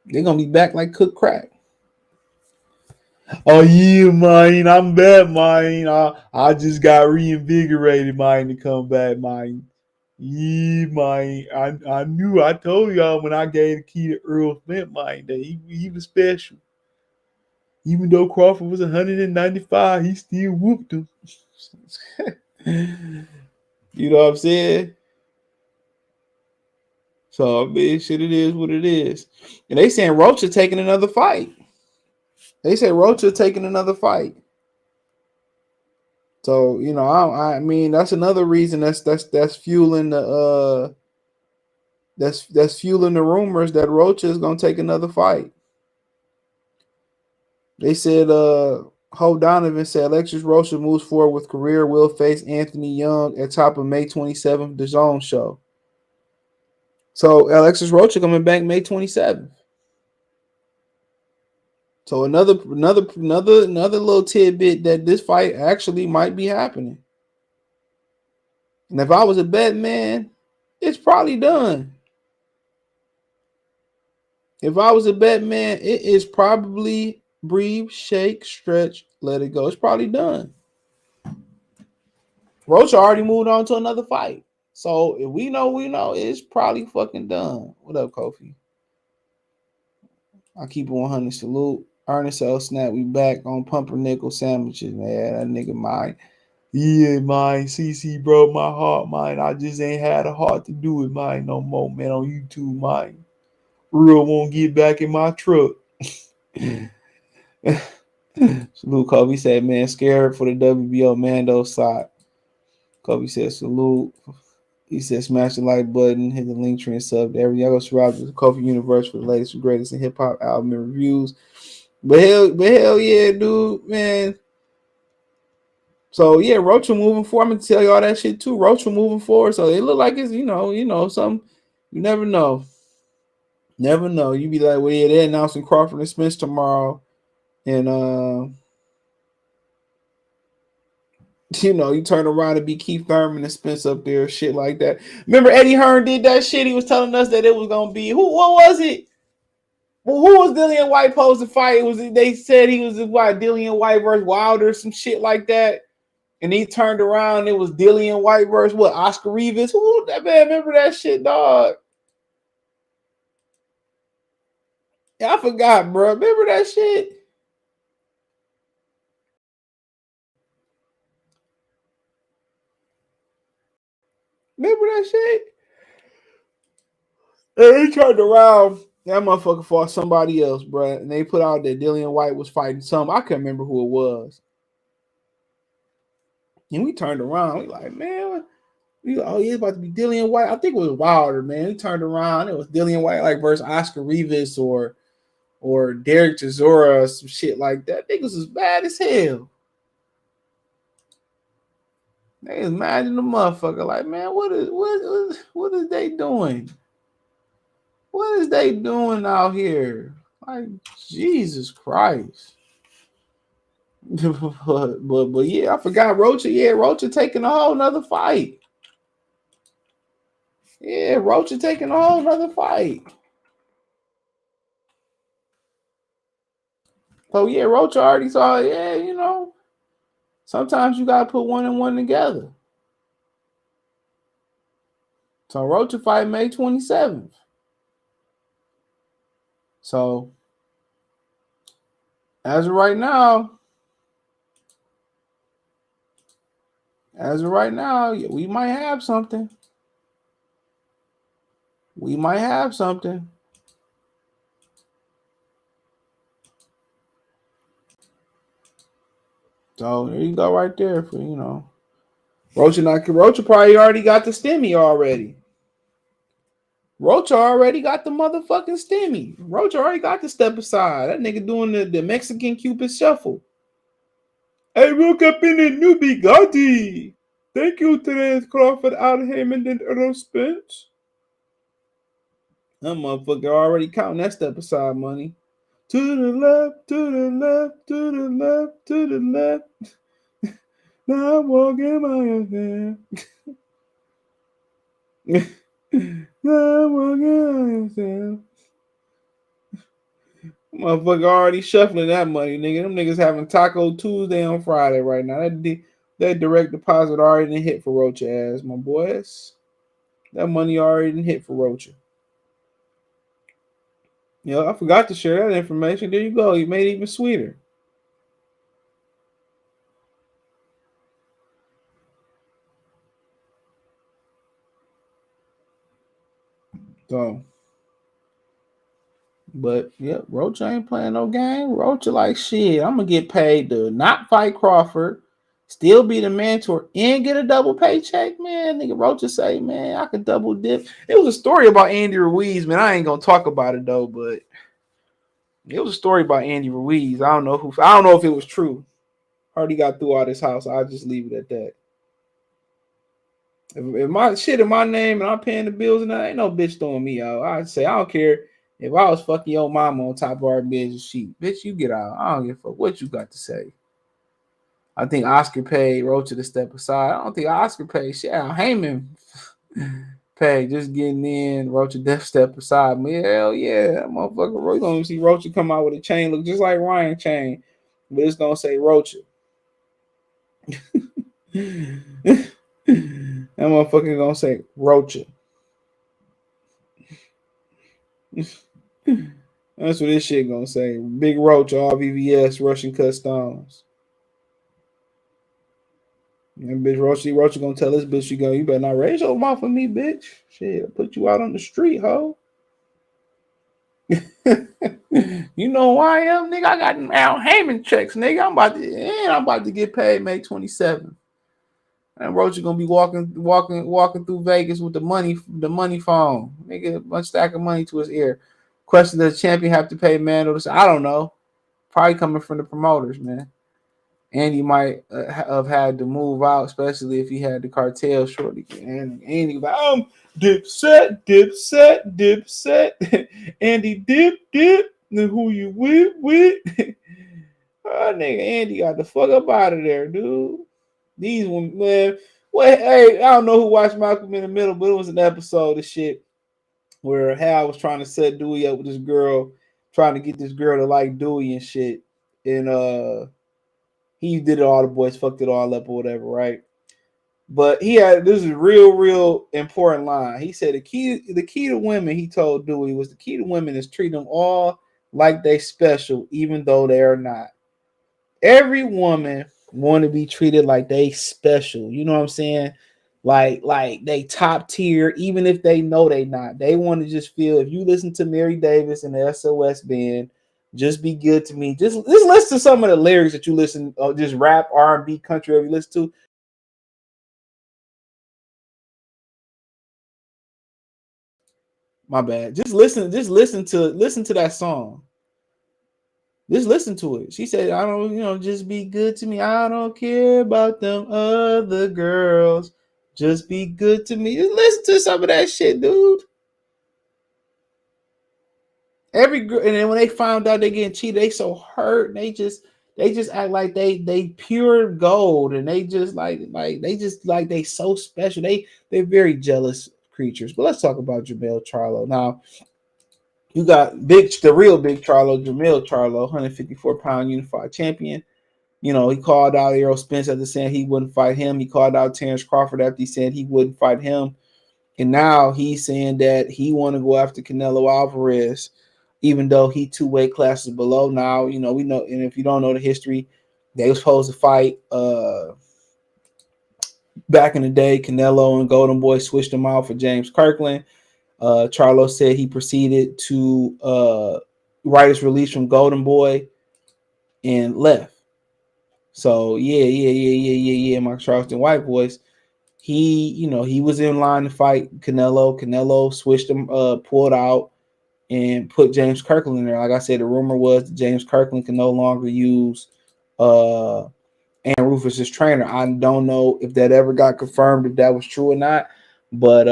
S1: they're going to be back like cooked crack. Oh yeah, man, I'm back, man. I just got reinvigorated, man, to come back, man. Yeah, man. I knew. I told y'all when I gave the key to Earl Flint, man, that he was special. Even though Crawford was 195, he still whooped him. You know what I'm saying? So, I mean, shit, it is what it is. And they saying Roach is taking another fight. They say Roach is taking another fight. So, I mean, that's another reason that's fueling the that's fueling the rumors that Rocha is gonna take another fight. They said Ho Donovan said Alexis Rocha moves forward with career will face Anthony Young at top of May 27th, the Zone show. So Alexis Rocha coming back May 27th. So another little tidbit that this fight actually might be happening. And if I was a bet man, it's probably done. If I was a bet man, it is probably breathe, shake, stretch, let it go. It's probably done. Rocha already moved on to another fight. So if we know it's probably fucking done. What up, Kofi? I keep it 100. Salute. Ernest L. Snap, we back on pumpernickel sandwiches, man. That nigga mine. Yeah, mine. CC broke my heart, mine. I just ain't had a heart to do it, mine, no more, man. On YouTube, mine. Real won't get back in my truck. Salute, Kobe said, man, scared for the WBO Mando sock. Kobe said, salute. He said, smash the like button, hit the link tree and sub to every. Y'all go subscribe to the Kobe Universe for the latest and greatest in hip hop album and reviews. But hell yeah, dude, man. So yeah, Rocha moving forward. I'm gonna tell you all that shit too. Rocha moving forward. So it look like it's something. You never know. Never know. You be like, well, yeah, they're announcing Crawford and Spence tomorrow. And you turn around and be Keith Thurman and Spence up there, shit like that. Remember Eddie Hearn did that shit? He was telling us that it was gonna be what was it? Well, who was Dillian White supposed to fight? They said he was Dillian White versus Wilder, some shit like that. And he turned around, it was Dillian White versus Oscar Rivas. Who that man? Remember that shit, dog? Yeah, I forgot, bro. Remember that shit? Remember that shit? And he turned around. That motherfucker fought somebody else, bro. And they put out that Dillian White was fighting some. I can't remember who it was. And we turned around. We like, man, oh, yeah, about to be Dillian White. I think it was Wilder, man. We turned around. It was Dillian White like versus Oscar Rivas or Derek Chisora or some shit like that. Niggas was bad as hell. They was mad in the motherfucker. Like, man, what is they doing? What is they doing out here? Like, Jesus Christ. but yeah, I forgot Rocha. Yeah, Rocha taking a whole nother fight. Yeah, Rocha taking a whole nother fight. So yeah, Rocha already saw. Yeah, sometimes you gotta put one and one together. So Rocha fight May 27th. So as of right now, we might have something. So there you go, right there for Rocha probably already got the stimmy already. Rocha already got the motherfucking stimmy. Rocha already got the step aside. That nigga doing the Mexican Cupid shuffle. Hey, woke up in a new Bugatti. Thank you, Terence, Crawford, Al Hammond, and Errol Spence. That motherfucker already counting that step aside money. To the left, to the left, to the left, to the left. Now I'm walking by yourself. Now I'm walking by yourself. Motherfucker already shuffling that money, nigga. Them niggas having Taco Tuesday on Friday right now. That direct deposit already done hit for Rocha ass, my boys. That money already done hit for Rocha. I forgot to share that information. There you go. You made it even sweeter. So, but yeah, Rocha ain't playing no game. Rocha like shit. I'm gonna get paid to not fight Crawford, still be the mentor, and get a double paycheck, man. Nigga, Rocha say, man, I could double dip. It was a story about Andy Ruiz, man. I ain't gonna talk about it though, but it was a story about Andy Ruiz. I don't know if it was true. Already got through all this house. I'll just leave it at that. If my shit in my name and I'm paying the bills and that, ain't no bitch throwing me out. I'd say I don't care if I was fucking your mama on top of our bed and sheet. Bitch, you get out. I don't give a fuck what you got to say. I think Oscar paid Rocha to step aside. I don't think Oscar paid shit. Heyman paid just getting in. Rocha death step aside. Hell yeah, that motherfucker. We're gonna see Rocha come out with a chain look just like Ryan chain, but it's gonna say Rocha. That motherfucker gonna say Rocha. That's what this shit gonna say. Big Roach, all VVS, Russian customs. And bitch Rocha gonna tell this bitch, you better not raise your mouth for me, bitch. Shit, I'll put you out on the street, ho. You know who I am, nigga? I got them Al Heyman checks, nigga. I'm about to get paid May 27th. And Roach gonna be walking through Vegas with the money phone. Nigga, a bunch stack of money to his ear. Question: does the champion have to pay Mando? I don't know. Probably coming from the promoters, man. Andy might have had to move out, especially if he had the cartel shortly. And Andy like, dipset. Andy dip. Then who you with? Oh, nigga, Andy got the fuck up out of there, dude. These ones, man. Well, hey, I don't know who watched Malcolm in the Middle, but it was an episode of shit where Hal was trying to set Dewey up with this girl, trying to get this girl to like Dewey and shit. And he did it all, the boys fucked it all up or whatever, right? But this is a real important line. He said the key to women, he told Dewey, was the key to women is treat them all like they special, even though they are not. Every woman want to be treated like they special. You know what I'm saying? Like they top tier, even if they know they not. They want to just feel, if you listen to Mary Davis and the SOS band, just be good to me. Just listen to some of the lyrics that you listen, just rap, R&B, country, whatever you listen to. My bad. Just listen to that song. Just listen to it. She said, I don't, just be good to me. I don't care about them other girls. Just be good to me. Just listen to some of that shit, dude. Every girl, and then when they found out they getting cheated, they so hurt. They just act like they pure gold, and they just like they so special. They're very jealous creatures. But let's talk about Jermell Charlo. Now, you got the real big Charlo, Jermell Charlo, 154-pound unified champion. He called out Errol Spence after saying he wouldn't fight him. He called out Terence Crawford after he said he wouldn't fight him. And now he's saying that he want to go after Canelo Alvarez, even though he 2 weight classes below. Now, we know, and if you don't know the history, they were supposed to fight back in the day. Canelo and Golden Boy switched them out for James Kirkland. Charlo said he proceeded to write his release from Golden Boy and left. So yeah, my Charleston white voice. He was in line to fight Canelo. Canelo switched him, pulled out, and put James Kirkland in there. Like I said, the rumor was that James Kirkland can no longer use Ann Rufus as trainer. I don't know if that ever got confirmed, if that was true or not. But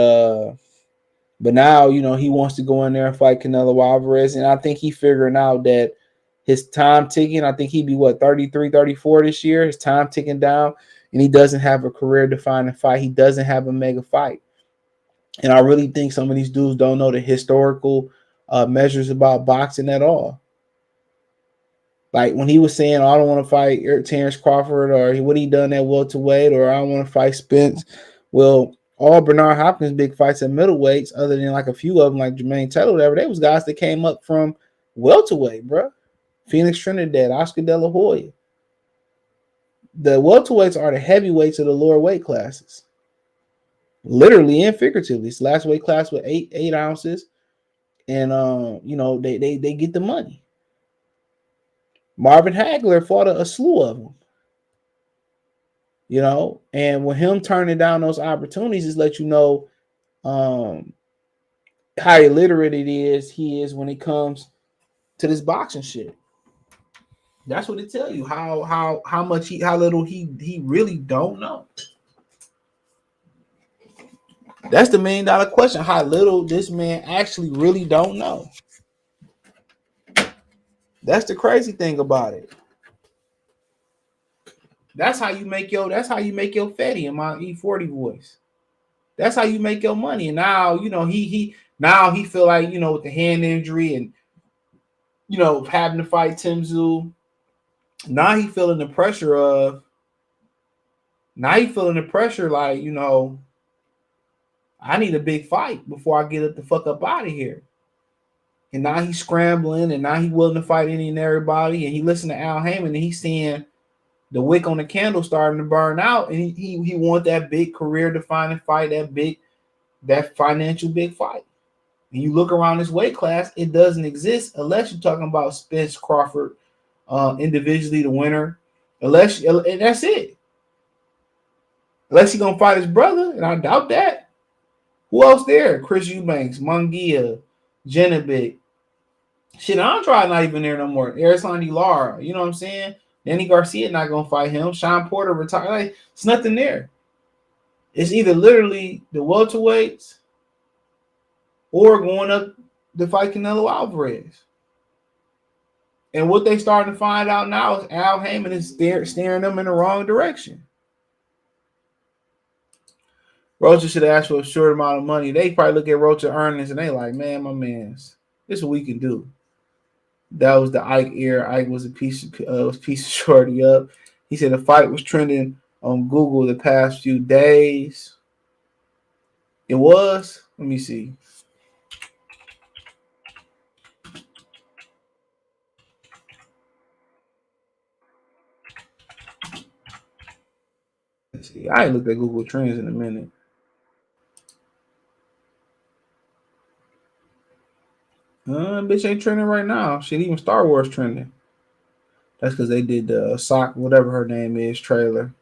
S1: now, he wants to go in there and fight Canelo Alvarez. And I think he's figuring out that his time ticking. I think he'd be 33, 34 this year. His time ticking down, and he doesn't have a career-defining fight. He doesn't have a mega fight. And I really think some of these dudes don't know the historical measures about boxing at all. Like when he was saying, I don't want to fight Terence Crawford, or what he done at welterweight, or I don't want to fight Spence. Well, all Bernard Hopkins' big fights at middleweights, other than like a few of them, like Jermaine Taylor, whatever, they was guys that came up from welterweight, bro. Phoenix Trinidad, Oscar De La Hoya. The welterweights are the heavyweights of the lower weight classes, literally and figuratively. It's the last weight class with eight ounces, and they get the money. Marvin Hagler fought a slew of them, and with him turning down those opportunities, just let you know how illiterate he is when it comes to this boxing shit. That's what it tell you, how little he really don't know. That's the $1 million question, how little this man actually really don't know. That's the crazy thing about it. That's how you make your fatty in my E40 voice. That's how you make your money. And now, he feel like, with the hand injury and, having to fight Tim Tszyu. Now he feeling the pressure like, I need a big fight before I get the fuck up out of here. And now he's scrambling, and now he's willing to fight any and everybody. And he listened to Al Heyman, and he's seeing the wick on the candle starting to burn out, and he want that big career-defining fight, that financial big fight. And you look around this weight class, it doesn't exist unless you're talking about Spence, Crawford, individually the winner. And that's it. Unless he's gonna fight his brother, and I doubt that. Who else there? Chris Eubanks, Munguia, Genovic. Shit, Andrade not even there no more. Erislandy Lara, you know what I'm saying? Danny Garcia not gonna fight him. Sean Porter retired. Like, it's nothing there. It's either literally the welterweights or going up to fight Canelo Alvarez. And what they starting to find out now is Al Heyman is steering them in the wrong direction. Rocha should ask for a short amount of money. They probably look at Rocha earnings and they like, man, my man's, this is what we can do. That was the Ike era. Ike was a piece of shorty up. He said the fight was trending on Google the past few days. It was. Let me see. Let's see. I ain't looked at Google Trends in a minute. Bitch ain't trending right now. Shit, even Star Wars trending. That's because they did the Sock, whatever her name is, trailer.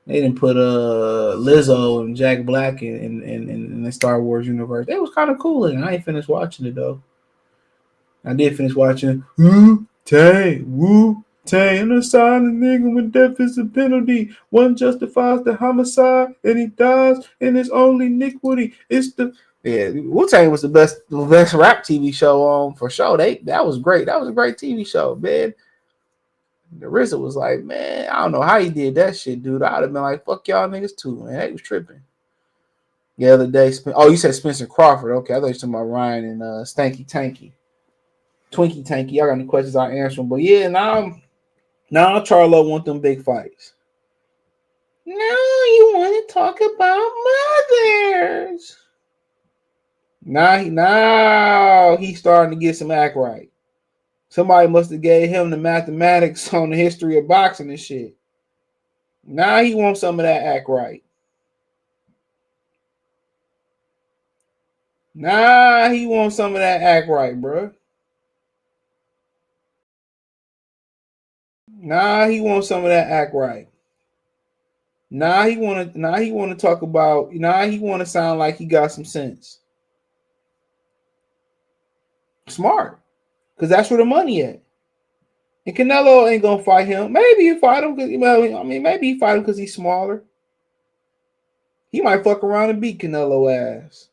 S1: They didn't put Lizzo and Jack Black in the Star Wars universe. It was kind of cool, and I ain't finished watching it though. I did finish watching Wu-Tang, and a silent nigga when death is a penalty. One justifies the homicide, and he dies, and it's only iniquity. It's the Wu-Tang was the best rap TV show on for sure. That was great. That was a great TV show, man. The RZA was like, man, I don't know how he did that shit, dude. I'd have been like, fuck y'all niggas too, man. He was tripping. The other day, you said Spencer Crawford. Okay, I thought you were talking about Ryan and Stanky Tanky. Twinkie Tanky. Y'all got any questions, I'll answer them. But yeah, now Charlo want them big fights. Now you want to talk about mothers. Now he's starting to get some act right. Somebody must have gave him the mathematics on the history of boxing and shit. Now he wants some of that act right. Now he wants some of that act right, bro. Now he wants some of that act right. Now he want to talk about. Now he want to sound like he got some sense. Smart, because that's where the money at. And Canelo ain't gonna fight him. Maybe he fight him because maybe he fight him because he's smaller. He might fuck around and beat Canelo ass.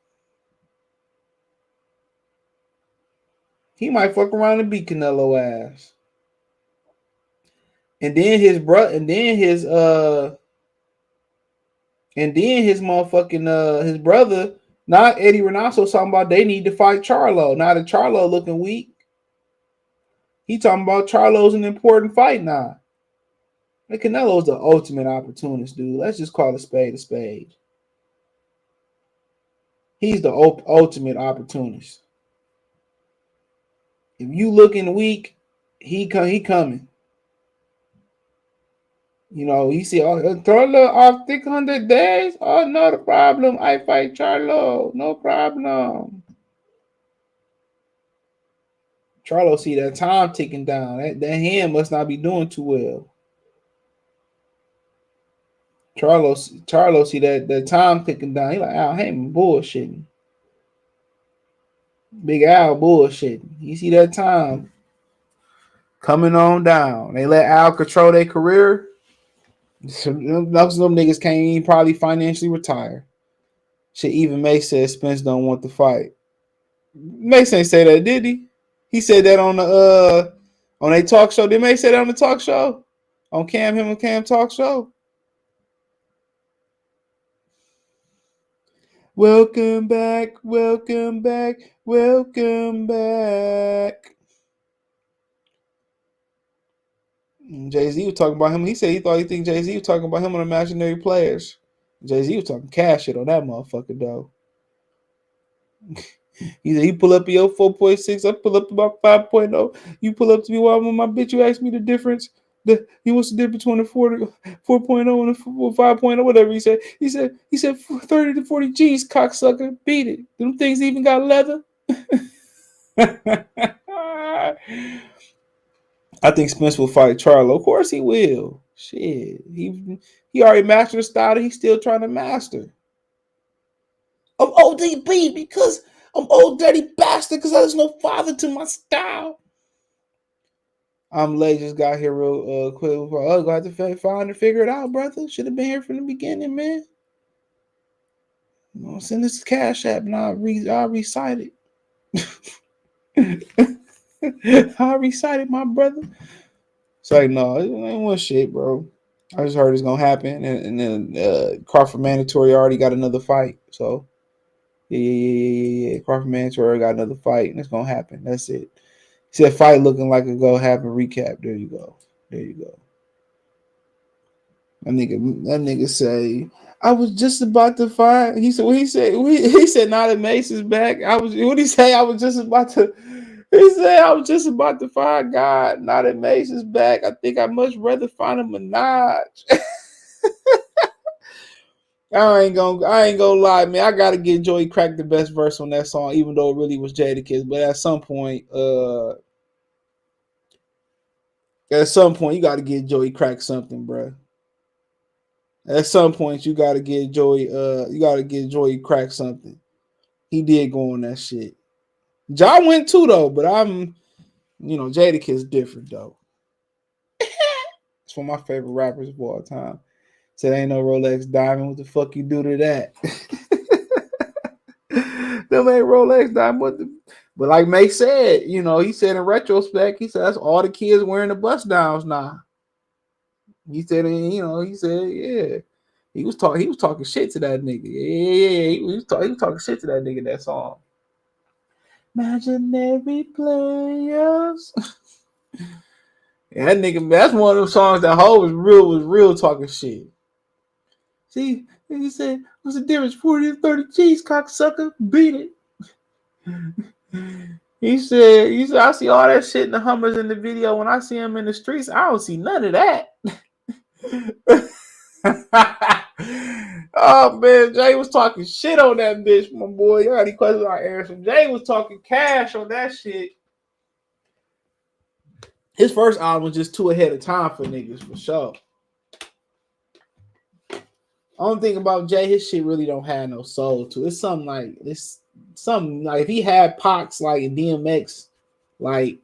S1: He might fuck around and beat Canelo ass. And then his brother, and then his motherfucking his brother, not Eddie Renato, talking about they need to fight Charlo. Now that Charlo looking weak, he talking about Charlo's an important fight now. And Canelo's the ultimate opportunist, dude. Let's just call a spade a spade. He's the ultimate opportunist. If you looking weak, he coming. You know, he say, oh, throw a little off 600 days. Oh, no problem. I fight Charlo. No problem. Charlo see that time ticking down. That hand must not be doing too well. Charlo see that time ticking down. He like, Al Heyman bullshitting. Big Al bullshitting. You see that time coming on down. They let Al control their career. Some niggas can't even probably financially retire. Shit, even May said Spence don't want to fight. Mace ain't say that, did he? He said that on a talk show. Did May say that on the talk show? On him and Cam talk show? Welcome back. Jay-Z was talking about him. He said he think Jay-Z was talking about him on Imaginary Players. Jay-Z was talking cash shit on that motherfucker, though. He said, he pull up your 4.6, I pull up about 5.0. You pull up to me while I'm on my bitch, you ask me the difference. what's the difference between the 4.0 and the 5.0, whatever he said. He said 30 to 40 G's, cocksucker. Beat it. Them things even got leather. I think Spence will fight Charlo. Of course he will. Shit. He already mastered the style that he's still trying to master. I'm ODB because I'm old dirty bastard because there's no father to my style. I'm late, just got here real quick. Oh, got to find and figure it out, brother. Should have been here from the beginning, man. You know, send this Cash App and I'll recite it. I'll recite it, my brother. It's like, no, it ain't one shit, bro. I just heard it's gonna happen, and then Crawford mandatory already got another fight. So yeah. Crawford mandatory got another fight, and it's gonna happen. That's it. See that fight looking like it's gonna happen. Recap. There you go. That nigga say, I was just about to fight. He said, he said, now that Mace is back. What did he say? I was just about to. He said, I was just about to find God. Now that Mace is back, I think I'd much rather find a Minaj. I ain't gonna lie, man. I gotta get Joey Crack the best verse on that song, even though it really was Jadakiss. But at some point, you gotta get Joey Crack something, bro. At some point, you gotta get Joey Crack something. He did go on that shit. Ja went too though, but Jadakiss different though. It's one of my favorite rappers of all time. Said ain't no Rolex diamond. What the fuck you do to that? Them ain't Rolex diamond. But like May said, he said in retrospect, he said that's all the kids wearing the bust downs now. He said, yeah. He was talking shit to that nigga. Yeah. He was talking shit to that nigga in that song. Imaginary players. Yeah, that nigga, that's one of those songs that Ho was real talking shit. See, he said, what's the difference? 40 to 30 G's, cocksucker. Beat it. He said, I see all that shit in the Hummers in the video. When I see him in the streets, I don't see none of that. Oh man, Jay was talking shit on that bitch, my boy. You got any questions on Errol? Jay was talking cash on that shit. His first album was just too ahead of time for niggas, for sure. Only thing about Jay, his shit really don't have no soul to it. It's something like if he had Pox like DMX, like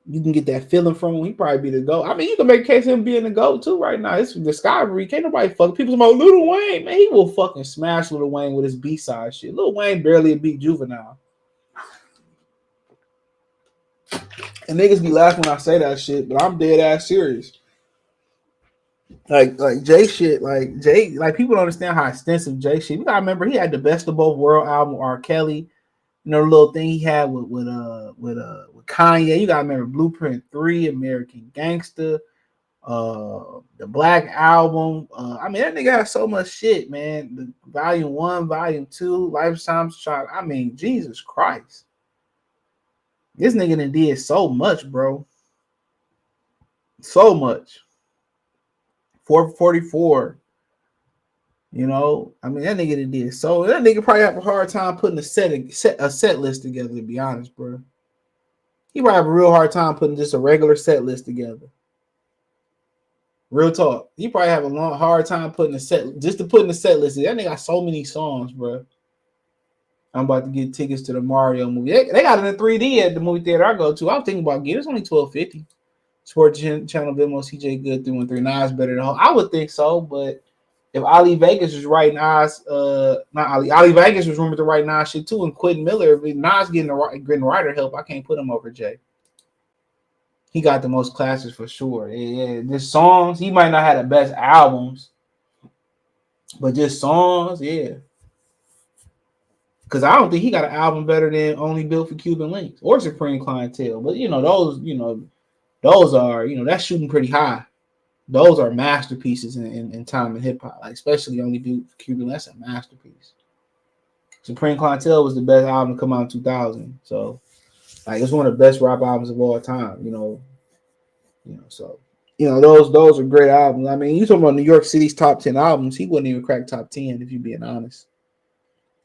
S1: you can get that feeling from him. He probably be the GOAT. I mean, you can make a case of him being the GOAT too right now. It's Discovery. Can't nobody fuck. People about Lil Wayne, man. He will fucking smash Lil Wayne with his B-side shit. Lil Wayne barely beat Juvenile. And niggas be laughing when I say that shit, but I'm dead ass serious. Like Jay shit, like people don't understand how extensive Jay shit. You gotta remember he had the Best of Both World album with R. Kelly. The little thing he had with Kanye. You gotta remember Blueprint 3, American Gangster, the Black Album. I mean, that nigga has so much shit, man. The Volume 1, Volume 2, Lifetime's Child. I mean, Jesus Christ. This nigga done did so much, bro. So much. 444. I mean, that nigga done did so. That nigga probably have a hard time putting a set list together, to be honest, bro. He probably have a real hard time putting just a regular set list together. Real talk. He probably have a hard time putting a set list. That nigga got so many songs, bro. I'm about to get tickets to the Mario movie. They got it in 3D at the movie theater I go to. I'm thinking about getting it. It's only $12.50. Sports Channel, Venmo, CJ Good, 313. Nas better than I would think so, but if Ali Vegas was writing Nas, not Ali Vegas was rumored to write Nas shit too, and Quentin Miller, if Nas getting writer help, I can't put him over Jay. He got the most classes for sure. Yeah. Just songs, he might not have the best albums, but just songs, yeah. Because I don't think he got an album better than Only Built for Cuban Links or Supreme Clientele. But those are, that's shooting pretty high. Those are masterpieces in time in hip hop, like especially Only Built for Cuban Links. That's a masterpiece. Supreme Clientele was the best album to come out in 2000. So, like, it's one of the best rap albums of all time. So You know, those are great albums. I mean, you talking about New York City's top 10 albums, he wouldn't even crack top 10 if you're being honest.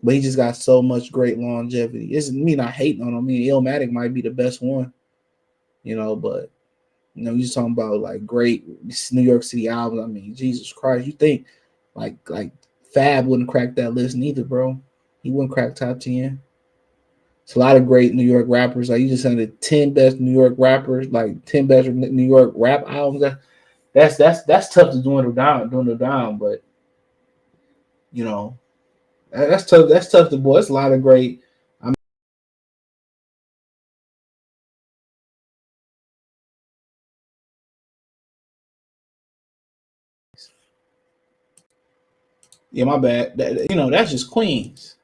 S1: But he just got so much great longevity. It's me not hating on him. I mean, Illmatic might be the best one, you know, but you know, you're talking about like great New York City albums. I mean, Jesus Christ, you think like Fab wouldn't crack that list neither, bro. He wouldn't crack top 10. It's a lot of great New York rappers. Like you just said the 10 best New York rappers, like 10 best New York rap albums. That's tough to dwindle down, but you know, that's tough. That's tough to boy. It's a lot of great. I mean, yeah, my bad. You know, that's just Queens.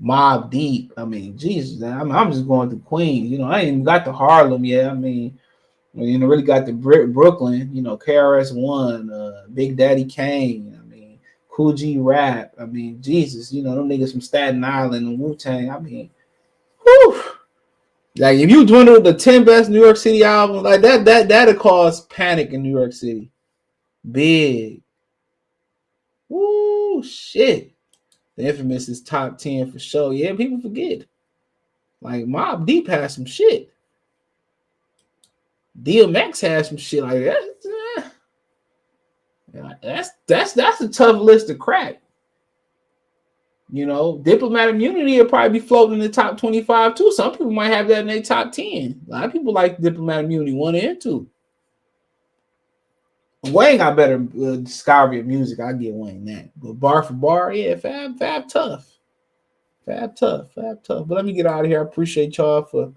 S1: Mob Deep. I mean, Jesus, I'm just going to Queens. You know, I ain't even got to Harlem yet. I mean, you know, really got to Brooklyn. You know, KRS-One, Big Daddy Kane. I mean, Cool G Rap. I mean, Jesus, you know, them niggas from Staten Island and Wu Tang. I mean, whew. Like if you dwindle the 10 best New York City albums, like that'll cause panic in New York City. Big. Woo, shit. The Infamous is top 10 for sure. Yeah, people forget. Like Mob Deep has some shit. DMX has some shit like that. That's a tough list to crack. You know, Diplomatic Immunity will probably be floating in the top 25 too. Some people might have that in their top 10. A lot of people like Diplomatic Immunity 1 and 2. Wayne got better discovery of music. I get Wayne that. But bar for bar, yeah, Fab tough. Fab tough. But let me get out of here. I appreciate y'all for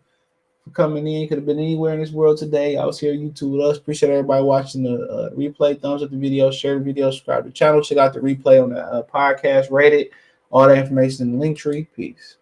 S1: coming in. Could have been anywhere in this world today. I was here YouTube with us. Appreciate everybody watching the replay. Thumbs up the video, share the video, subscribe to the channel. Check out the replay on the podcast, rate it. All that information in the link tree. Peace.